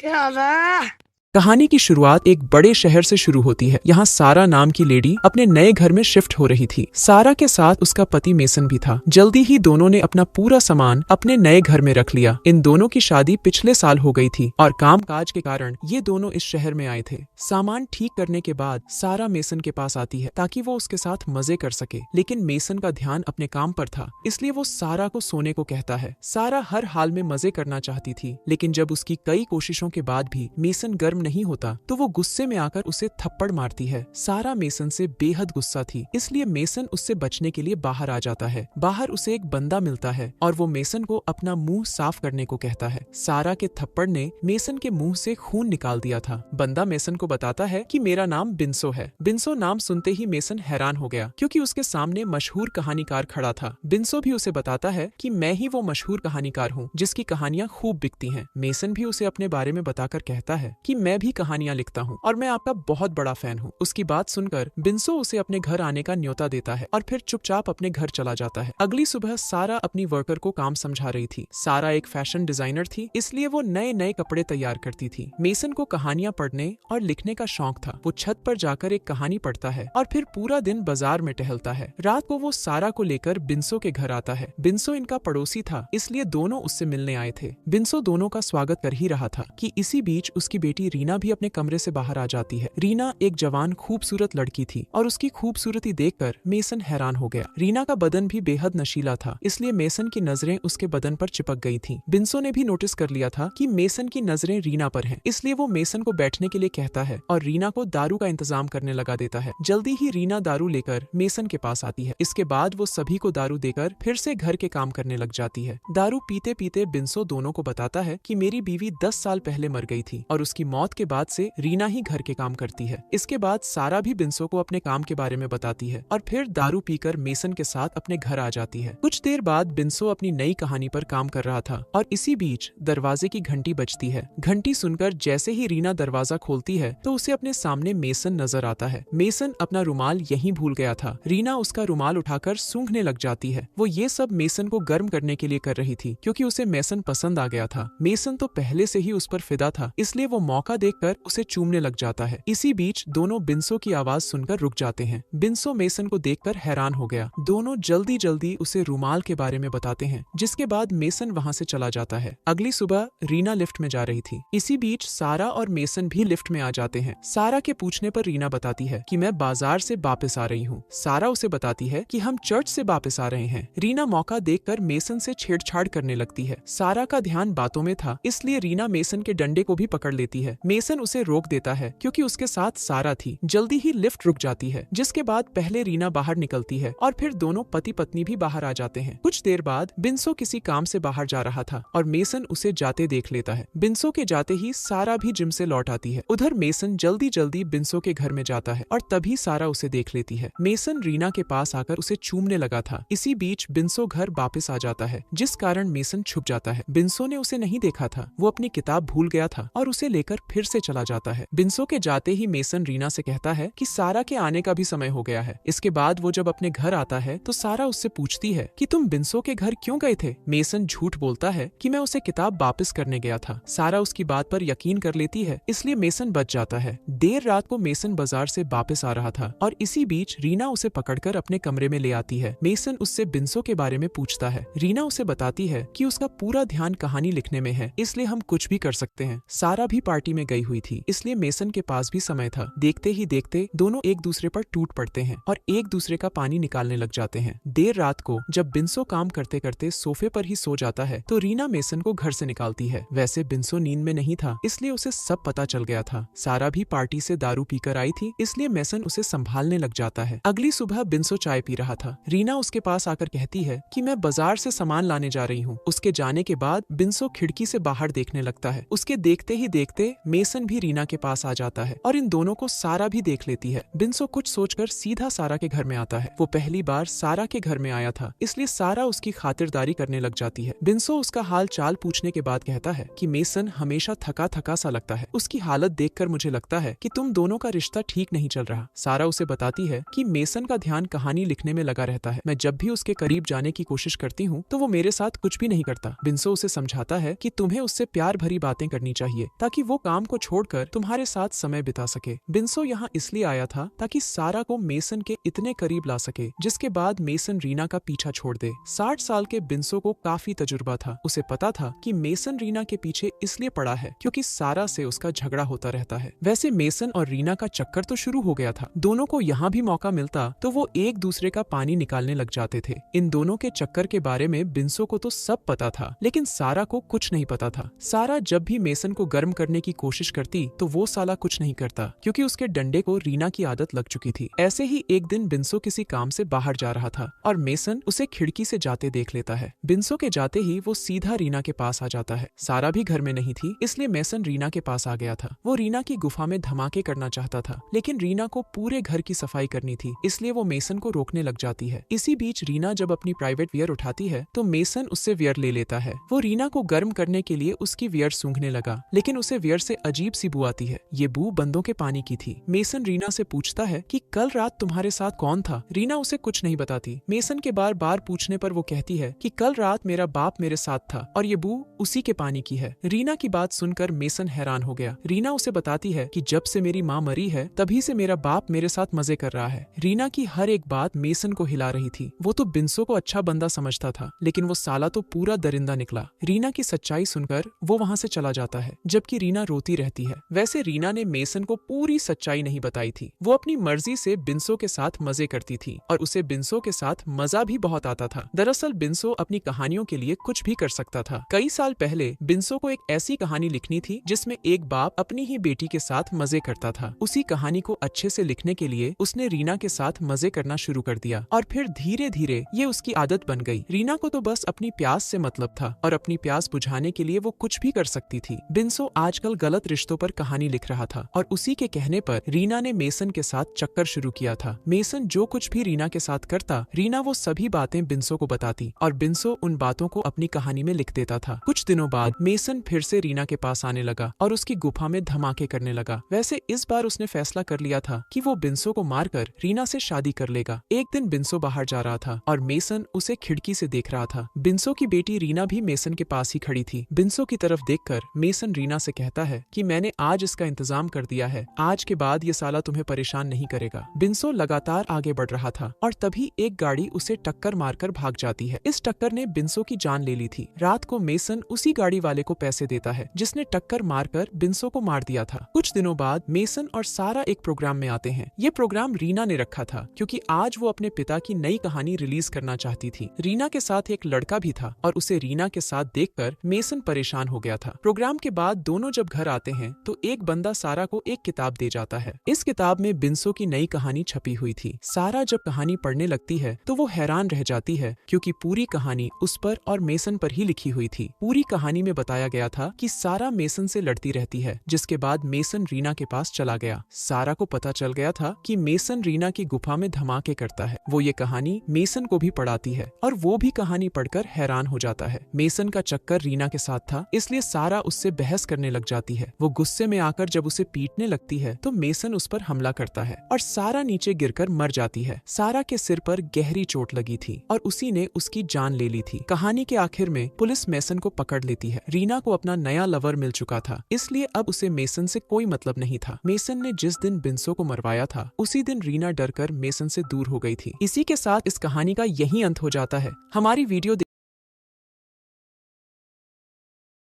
क्या हुआ? कहानी की शुरुआत एक बड़े शहर से शुरू होती है। यहाँ सारा नाम की लेडी अपने नए घर में शिफ्ट हो रही थी। सारा के साथ उसका पति मेसन भी था। जल्दी ही दोनों ने अपना पूरा सामान अपने नए घर में रख लिया। इन दोनों की शादी पिछले साल हो गई थी और काम काज के कारण ये दोनों इस शहर में आए थे। सामान ठीक करने के बाद सारा मेसन के पास आती है ताकि वो उसके साथ मजे कर सके, लेकिन मेसन का ध्यान अपने काम पर था, इसलिए वो सारा को सोने को कहता है। सारा हर हाल में मजे करना चाहती थी, लेकिन जब उसकी कई कोशिशों के बाद भी मेसन गर्म नहीं होता तो वो गुस्से में आकर उसे थप्पड़ मारती है। सारा मेसन से बेहद गुस्सा थी, इसलिए मेसन उससे बचने के लिए बाहर आ जाता है। बाहर उसे एक बंदा मिलता है और वो मेसन को अपना मुंह साफ करने को कहता है। सारा के थप्पड़ ने मेसन के मुंह से खून निकाल दिया था। बंदा मेसन को बताता है कि मेरा नाम बिंसो है। बिंसो नाम सुनते ही मेसन हैरान हो गया, क्योंकि उसके सामने मशहूर कहानीकार खड़ा था। बिंसो भी उसे बताता है कि मैं ही वो मशहूर कहानीकार हूँ जिसकी कहानियां खूब बिकती हैं। मेसन भी उसे अपने बारे में बताकर कहता है कि मैं भी कहानियां लिखता हूँ और मैं आपका बहुत बड़ा फैन हूँ। उसकी बात सुनकर बिंसो उसे अपने घर आने का न्योता देता है और फिर चुपचाप अपने घर चला जाता है। अगली सुबह सारा अपनी वर्कर को काम समझा रही थी। सारा एक फैशन डिजाइनर थी, इसलिए वो नए नए कपड़े तैयार करती थी। मेसन को कहानियां पढ़ने और लिखने का शौक था। वो छत पर जाकर एक कहानी पढ़ता है और फिर पूरा दिन बाजार में टहलता है। रात को वो सारा को लेकर बिंसो के घर आता है। बिंसो इनका पड़ोसी था, इसलिए दोनों उससे मिलने आए थे। बिंसो दोनों का स्वागत कर ही रहा था कि इसी बीच उसकी बेटी रीना भी अपने कमरे से बाहर आ जाती है। रीना एक जवान खूबसूरत लड़की थी और उसकी खूबसूरती देखकर मेसन हैरान हो गया। रीना का बदन भी बेहद नशीला था, इसलिए मेसन की नजरें उसके बदन पर चिपक गई थीं। बिंसो ने भी नोटिस कर लिया था कि मेसन की नजरें रीना पर हैं, इसलिए वो मेसन को बैठने के लिए कहता है और रीना को दारू का इंतजाम करने लगा देता है। जल्दी ही रीना दारू लेकर मेसन के पास आती है। इसके बाद वो सभी को दारू देकर फिर से घर के काम करने लग जाती है। दारू पीते पीते बिंसो दोनों को बताता है कि मेरी बीवी 10 साल पहले मर गई थी और उसकी मौत के बाद से रीना ही घर के काम करती है। इसके बाद सारा भी बिंसो को अपने काम के बारे में बताती है और फिर दारू पीकर मेसन के साथ अपने घर आ जाती है। कुछ देर बाद बिंसो अपनी नई कहानी पर काम कर रहा था और इसी बीच दरवाजे की घंटी बजती है। घंटी सुनकर जैसे ही रीना दरवाजा खोलती है तो उसे अपने सामने मेसन नजर आता है। मेसन अपना रुमाल यहीं भूल गया था। रीना उसका रुमाल उठाकर सूंघने लग जाती है। वो ये सब मेसन को गर्म करने के लिए कर रही थी, क्योंकि उसे मेसन पसंद आ गया था। मेसन तो पहले से ही उस पर फिदा था, इसलिए वो मौका देखकर उसे चूमने लग जाता है। इसी बीच दोनों बिंसो की आवाज सुनकर रुक जाते हैं। बिंसो मेसन को देखकर हैरान हो गया। दोनों जल्दी जल्दी उसे रुमाल के बारे में बताते हैं, जिसके बाद मेसन वहाँ से चला जाता है। अगली सुबह रीना लिफ्ट में जा रही थी। इसी बीच सारा और मेसन भी लिफ्ट में आ जाते हैं। सारा के पूछने पर रीना बताती है कि मैं बाजार से वापस आ रही हूँ। सारा उसे बताती है कि हम चर्च से वापस आ रहे हैं। रीना मौका देखकर मेसन से छेड़छाड़ करने लगती है। सारा का ध्यान बातों में था, इसलिए रीना मेसन के डंडे को भी पकड़ लेती है। मेसन उसे रोक देता है क्योंकि उसके साथ सारा थी। जल्दी ही लिफ्ट रुक जाती है, जिसके बाद पहले रीना बाहर निकलती है और फिर दोनों पति पत्नी भी बाहर आ जाते हैं। कुछ देर बाद बिंसो किसी काम से बाहर जा रहा था और मेसन उसे जाते देख लेता है। बिंसो के जाते ही सारा भी जिम से लौट आती है। उधर मेसन जल्दी जल्दी बिंसो के घर में जाता है और तभी सारा उसे देख लेती है। मेसन रीना के पास आकर उसे चूमने लगा था। इसी बीच बिंसो घर वापस आ जाता है, जिस कारण मेसन छुप जाता है। बिंसो ने उसे नहीं देखा था, वो अपनी किताब भूल गया था और उसे लेकर फिर से चला जाता है। बिंसो के जाते ही मेसन रीना से कहता है कि सारा के आने का भी समय हो गया है। इसके बाद वो जब अपने घर आता है तो सारा उससे पूछती है कि तुम बिंसो के घर क्यों गए थे। मेसन झूठ बोलता है कि मैं उसे किताब वापस करने गया था। सारा उसकी बात पर यकीन कर लेती है, इसलिए मेसन बच जाता है। देर रात को मेसन बाजार से वापस आ रहा था और इसी बीच रीना उसे पकड़कर अपने कमरे में ले आती है। मेसन उससे बिंसो के बारे में पूछता है। रीना उसे बताती है कि उसका पूरा ध्यान कहानी लिखने में है, इसलिए हम कुछ भी कर सकते हैं। सारा भी पार्टी में गई हुई थी, इसलिए मेसन के पास भी समय था। देखते ही देखते दोनों एक दूसरे पर टूट पड़ते हैं और एक दूसरे का पानी निकालने लग जाते हैं। देर रात को जब बिंसो काम करते करते सोफे पर ही सो जाता है तो रीना मेसन को घर से निकालती है। वैसे बिंसो नींद में नहीं था, इसलिए उसे सब पता चल गया था। सारा भी पार्टी से दारू पीकर आई थी, इसलिए मेसन उसे संभालने लग जाता है। अगली सुबह बिंसो चाय पी रहा था। रीना उसके पास आकर कहती है कि मैं बाजार से सामान लाने जा रही हूँ। उसके जाने के बाद बिंसो खिड़की से बाहर देखने लगता है। उसके देखते ही देखते मेसन भी रीना के पास आ जाता है और इन दोनों को सारा भी देख लेती है। बिन्सो कुछ सोचकर सीधा सारा के घर में आता है। वो पहली बार सारा के घर में आया था, इसलिए सारा उसकी खातिरदारी करने लग जाती है। बिन्सो उसका हाल चाल पूछने के बाद कहता है कि मेसन हमेशा थका थका सा लगता है। उसकी हालत देखकर मुझे लगता है कि तुम दोनों का रिश्ता ठीक नहीं चल रहा। सारा उसे बताती है कि मेसन का ध्यान कहानी लिखने में लगा रहता है। मैं जब भी उसके करीब जाने की कोशिश करती हूँ तो वो मेरे साथ कुछ भी नहीं करता। बिन्सो उसे समझाता है कि तुम्हें उससे प्यार भरी बातें करनी चाहिए ताकि वो काम को छोड़कर तुम्हारे साथ समय बिता सके। बिन्सो यहाँ इसलिए आया था ताकि सारा को मेसन के इतने करीब ला सके जिसके बाद मेसन रीना का पीछा छोड़ दे। 60 साल के बिन्सो को काफी तजुर्बा था। उसे पता था कि मेसन रीना के पीछे इसलिए पड़ा है क्योंकि सारा से उसका झगड़ा होता रहता है। वैसे मेसन और रीना का चक्कर तो शुरू हो गया था। दोनों को यहाँ भी मौका मिलता तो वो एक दूसरे का पानी निकालने लग जाते थे। इन दोनों के चक्कर के बारे में बिन्सो को तो सब पता था, लेकिन सारा को कुछ नहीं पता था। सारा जब भी मेसन को गर्म करने की कोशिश करती तो वो साला कुछ नहीं करता क्योंकि उसके डंडे को रीना की आदत लग चुकी थी। ऐसे ही एक दिन बिन्सो किसी काम से बाहर जा रहा था और मेसन उसे खिड़की से जाते देख लेता है। बिन्सो के जाते ही वो सीधा रीना के पास आ जाता है। सारा भी घर में नहीं थी, इसलिए मेसन रीना के पास आ गया था। वो रीना की गुफा में धमाके करना चाहता था, लेकिन रीना को पूरे घर की सफाई करनी थी, इसलिए वो मेसन को रोकने लग जाती है। इसी बीच रीना जब अपनी प्राइवेट वियर उठाती है तो मेसन उससे वियर ले लेता है। वो रीना को गर्म करने के लिए उसकी वियर सूंघने लगा, लेकिन उसे वियर से अजीब सी बू आती है। ये बू बंदों के पानी की थी। मेसन रीना से पूछता है कि कल रात तुम्हारे साथ कौन था। रीना उसे कुछ नहीं बताती। मेसन के बार बार पूछने पर वो कहती है कि कल रात मेरा बाप मेरे साथ था और ये बू उसी के पानी की है। रीना की बात सुनकर मेसन हैरान हो गया। रीना उसे बताती है कि जब से मेरी माँ मरी है तभी से मेरा बाप मेरे साथ मजे कर रहा है। रीना की हर एक बात मेसन को हिला रही थी। वो तो बिन्सो को अच्छा बंदा समझता था, लेकिन वो साला तो पूरा दरिंदा निकला। रीना की सच्चाई सुनकर वो वहाँ से चला जाता है, जबकि रीना रोती रहती है। वैसे रीना ने मेसन को पूरी सच्चाई नहीं बताई थी। वो अपनी मर्जी से बिन्सो के साथ मजे करती थी और उसे बिन्सो के साथ मजा भी बहुत आता था। दरअसल बिन्सो अपनी कहानियों के लिए कुछ भी कर सकता था। कई साल पहले बिन्सो को एक ऐसी कहानी लिखनी थी जिसमें एक बाप अपनी ही बेटी के साथ मजे करता था। उसी कहानी को अच्छे से लिखने के लिए उसने रीना के साथ मजे करना शुरू कर दिया और फिर धीरे धीरे ये उसकी आदत बन गई। रीना को तो बस अपनी प्यास से मतलब था और अपनी प्यास बुझाने के लिए वो कुछ भी कर सकती थी। बिन्सो आजकल गलत रिश्तों पर कहानी लिख रहा था और उसी के कहने पर रीना ने मेसन के साथ चक्कर शुरू किया था। मेसन जो कुछ भी रीना के साथ करता, रीना वो सभी बातें बिन्सो को बताती और बिन्सो उन बातों को अपनी कहानी में लिख देता था। कुछ दिनों बाद मेसन फिर से रीना के पास आने लगा और उसकी गुफा में धमाके करने लगा। वैसे इस बार उसने फैसला कर लिया था कि वो बिन्सो को मारकर रीना से शादी कर लेगा। एक दिन बिन्सो बाहर जा रहा था और मेसन उसे खिड़की से देख रहा था। बिन्सो की बेटी रीना भी मेसन के पास ही खड़ी थी। बिन्सो की तरफ देखकर मेसन रीना से कहता है कि मैंने आज इसका इंतजाम कर दिया है, आज के बाद ये साला तुम्हें परेशान नहीं करेगा। बिन्सो लगातार आगे बढ़ रहा था और तभी एक गाड़ी उसे टक्कर मारकर भाग जाती है। इस टक्कर ने बिन्सो की जान ले ली थी। रात को मेसन उसी गाड़ी वाले को पैसे देता है जिसने टक्कर मारकर बिन्सो को मार दिया था। कुछ दिनों बाद मेसन और सारा एक प्रोग्राम में आते हैं। ये प्रोग्राम रीना ने रखा था क्योंकि आज वो अपने पिता की नई कहानी रिलीज करना चाहती थी। रीना के साथ एक लड़का भी था और उसे रीना के साथ देखकर मेसन परेशान हो गया था। प्रोग्राम के बाद दोनों जब घर आते हैं तो एक बंदा सारा को एक किताब दे जाता है। इस किताब में बिन्सो की नई कहानी छपी हुई थी। सारा जब कहानी पढ़ने लगती है तो वो हैरान रह जाती है क्योंकि पूरी कहानी उस पर और मेसन पर ही लिखी हुई थी। पूरी कहानी में बताया गया था कि सारा मेसन से लड़ती रहती है, जिसके बाद मेसन रीना के पास चला गया। सारा को पता चल गया था कि मेसन रीना की गुफा में धमाके करता है। वो ये कहानी मेसन को भी पढ़ाती है और वो भी कहानी पढ़कर हैरान हो जाता है। मेसन का चक्कर रीना के साथ था, इसलिए सारा उससे बहस करने लग जाती है। वो गुस्से में आकर जब उसे पीटने लगती है तो मेसन उस पर हमला करता है और सारा नीचे गिरकर मर जाती है। सारा के सिर पर गहरी चोट लगी थी और उसी ने उसकी जान ले ली थी। कहानी के आखिर में पुलिस मेसन को पकड़ लेती है। रीना को अपना नया लवर मिल चुका था, इसलिए अब उसे मेसन से कोई मतलब नहीं था। मेसन ने जिस दिन बिन्सो को मरवाया था उसी दिन रीना डरकर मेसन से दूर हो गई थी। इसी के साथ इस कहानी का यही अंत हो जाता है। हमारी वीडियो